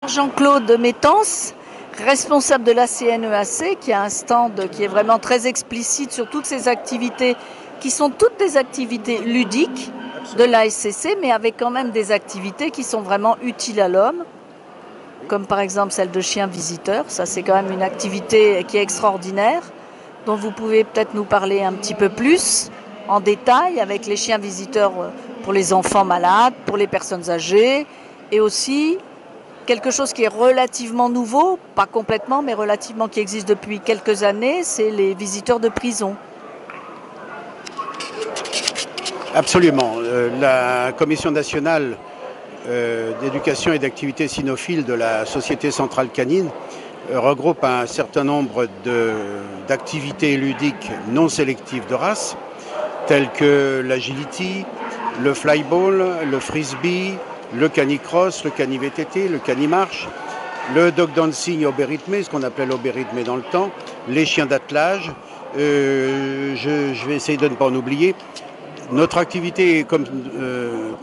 Jean-Claude Métance, responsable de la CNEAC, qui a un stand qui est vraiment très explicite sur toutes ces activités, qui sont toutes des activités ludiques de l'ASCC, mais avec quand même des activités qui sont vraiment utiles à l'homme, comme par exemple celle de chiens visiteurs. Ça, c'est quand même une activité qui est extraordinaire, dont vous pouvez peut-être nous parler un petit peu plus en détail, avec les chiens visiteurs pour les enfants malades, pour les personnes âgées, et aussi quelque chose qui est relativement nouveau, pas complètement, mais relativement, qui existe depuis quelques années, c'est les visiteurs de prison. Absolument. La Commission nationale d'éducation et d'activités cynophiles de la Société centrale canine regroupe un certain nombre d'activités ludiques non sélectives de race, telles que l'agility, le flyball, le frisbee, le canicross, le cani-VTT, le cani-marche, le dog dancing obérythmé, ce qu'on appelait l'obérythmé dans le temps, les chiens d'attelage. Je vais essayer de ne pas en oublier. Notre activité est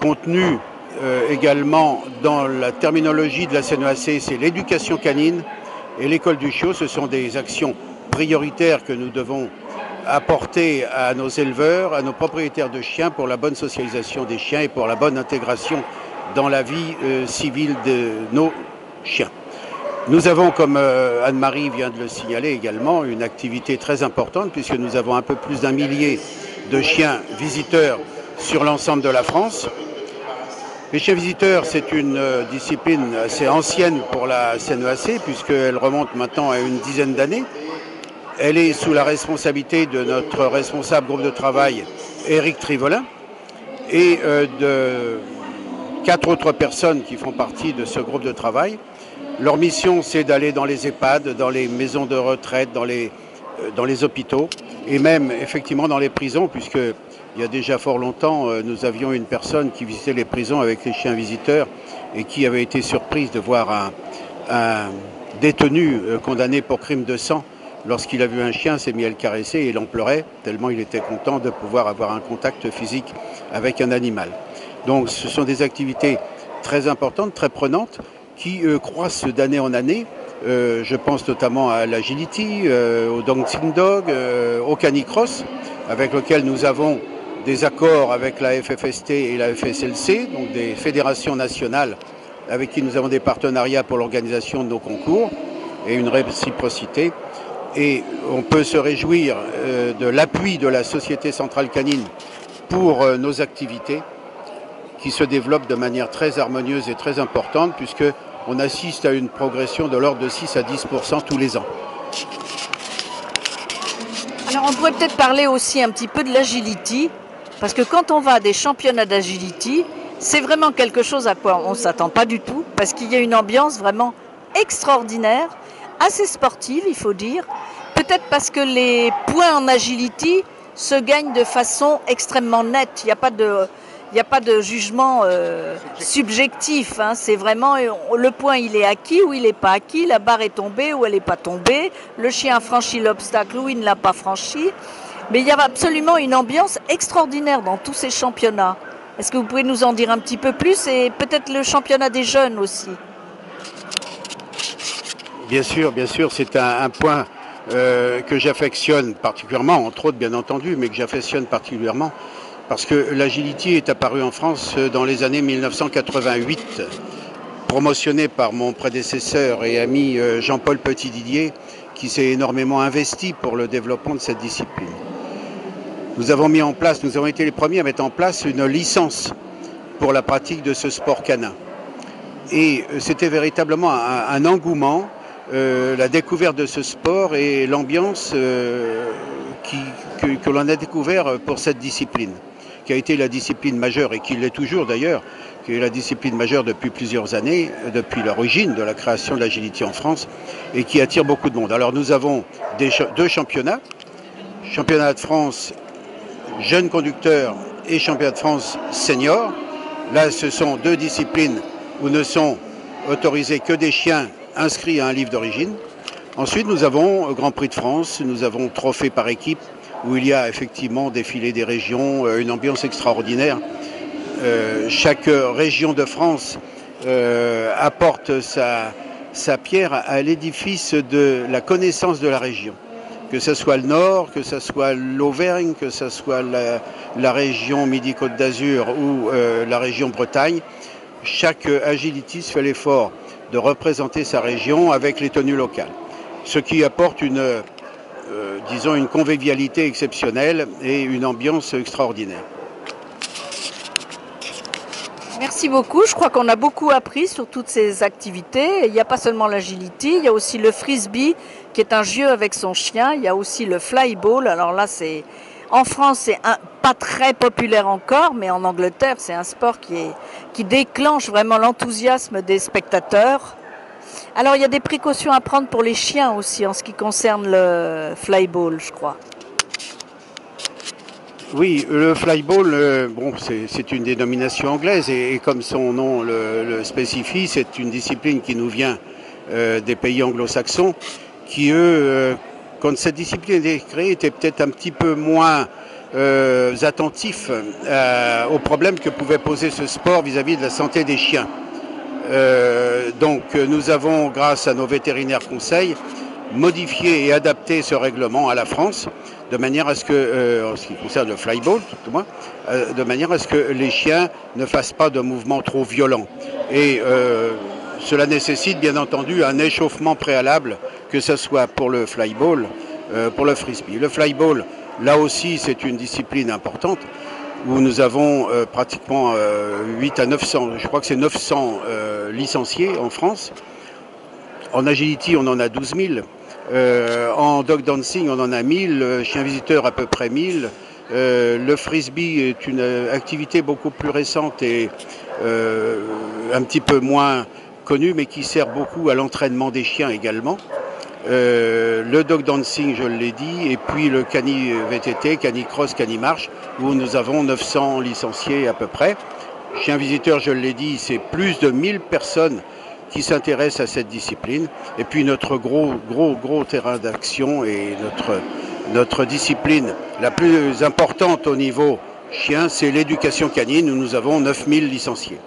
contenue également dans la terminologie de la CNEAC, c'est l'éducation canine et l'école du chiot. Ce sont des actions prioritaires que nous devons apporter à nos éleveurs, à nos propriétaires de chiens pour la bonne socialisation des chiens et pour la bonne intégration dans la vie civile de nos chiens. Nous avons, comme Anne-Marie vient de le signaler également, une activité très importante puisque nous avons un peu plus d'1 millier de chiens visiteurs sur l'ensemble de la France. Les chiens visiteurs, c'est une discipline assez ancienne pour la CNEAC puisqu'elle remonte maintenant à une dizaine d'années. Elle est sous la responsabilité de notre responsable groupe de travail, Éric Trivolin, et de 4 autres personnes qui font partie de ce groupe de travail. Leur mission, c'est d'aller dans les EHPAD, dans les maisons de retraite, dans les hôpitaux et même effectivement dans les prisons, puisque il y a déjà fort longtemps, nous avions une personne qui visitait les prisons avec les chiens visiteurs et qui avait été surprise de voir un détenu condamné pour crime de sang. Lorsqu'il a vu un chien, s'est mis à le caresser et il en pleurait, tellement il était content de pouvoir avoir un contact physique avec un animal. Donc ce sont des activités très importantes, très prenantes, qui croissent d'année en année. Je pense notamment à l'agility, au dancing dog, au canicross, avec lequel nous avons des accords avec la FFST et la FSLC, donc des fédérations nationales avec qui nous avons des partenariats pour l'organisation de nos concours et une réciprocité. Et on peut se réjouir de l'appui de la Société centrale canine pour nos activités qui se développent de manière très harmonieuse et très importante puisqu'on assiste à une progression de l'ordre de 6 à 10% tous les ans. Alors on pourrait peut-être parler aussi un petit peu de l'agility, parce que quand on va à des championnats d'agility, c'est vraiment quelque chose à quoi on ne s'attend pas du tout, parce qu'il y a une ambiance vraiment extraordinaire, assez sportive, il faut dire. Peut-être parce que les points en agility se gagnent de façon extrêmement nette. Il n'y a pas de jugement subjectif. Hein. C'est vraiment le point, il est acquis ou il n'est pas acquis. La barre est tombée ou elle n'est pas tombée. Le chien a franchi l'obstacle ou il ne l'a pas franchi. Mais il y a absolument une ambiance extraordinaire dans tous ces championnats. Est-ce que vous pouvez nous en dire un petit peu plus et peut-être le championnat des jeunes aussi? Bien sûr, c'est un point que j'affectionne particulièrement, entre autres bien entendu, mais que j'affectionne particulièrement parce que l'agility est apparu en France dans les années 1988, promotionné par mon prédécesseur et ami Jean-Paul Petit-Didier, qui s'est énormément investi pour le développement de cette discipline. Nous avons été les premiers à mettre en place une licence pour la pratique de ce sport canin. Et c'était véritablement un engouement, la découverte de ce sport et l'ambiance que l'on a découvert pour cette discipline, qui a été la discipline majeure et qui l'est toujours d'ailleurs, qui est la discipline majeure depuis plusieurs années, depuis l'origine de la création de l'agility en France, et qui attire beaucoup de monde. Alors nous avons 2 championnat de France jeunes conducteurs et championnat de France senior. Là, ce sont 2 disciplines où ne sont autorisés que des chiens inscrits à un livre d'origine. Ensuite, nous avons Grand Prix de France, nous avons trophée par équipe, où il y a effectivement défilé des régions, une ambiance extraordinaire. Chaque région de France apporte sa pierre à l'édifice de la connaissance de la région. Que ce soit le Nord, que ce soit l'Auvergne, que ce soit la région Midi-Côte d'Azur ou la région Bretagne, chaque agilitiste fait l'effort de représenter sa région avec les tenues locales. Ce qui apporte disons une convivialité exceptionnelle et une ambiance extraordinaire. Merci beaucoup. Je crois qu'on a beaucoup appris sur toutes ces activités. Il n'y a pas seulement l'agility, il y a aussi le frisbee qui est un jeu avec son chien. Il y a aussi le flyball. Alors là, en France, c'est pas très populaire encore, mais en Angleterre, c'est un sport qui déclenche vraiment l'enthousiasme des spectateurs. Alors, il y a des précautions à prendre pour les chiens aussi en ce qui concerne le flyball, je crois. Oui, le flyball, c'est une dénomination anglaise et comme son nom le spécifie, c'est une discipline qui nous vient des pays anglo-saxons qui, eux, quand cette discipline a été créée, étaient peut-être un petit peu moins attentifs aux problèmes que pouvait poser ce sport vis-à-vis de la santé des chiens. Donc nous avons, grâce à nos vétérinaires conseils, modifié et adapté ce règlement à la France, de manière à ce que, en ce qui concerne le flyball, tout au moins, de manière à ce que les chiens ne fassent pas de mouvements trop violents. Et cela nécessite bien entendu un échauffement préalable, que ce soit pour le flyball, pour le frisbee. Le flyball, là aussi, c'est une discipline importante, où nous avons pratiquement 8 à 900, je crois que c'est 900 licenciés en France. En agility, on en a 12 000. En dog dancing, on en a 1000. Chien visiteur, à peu près 1000. Le frisbee est une activité beaucoup plus récente et un petit peu moins connue, mais qui sert beaucoup à l'entraînement des chiens également. Le dog dancing, je l'ai dit, et puis le cani VTT, cani cross, cani marche, où nous avons 900 licenciés à peu près. Chien visiteur, je l'ai dit, c'est plus de 1000 personnes qui s'intéressent à cette discipline. Et puis notre gros terrain d'action et notre discipline la plus importante au niveau chien, c'est l'éducation canine, où nous avons 9000 licenciés.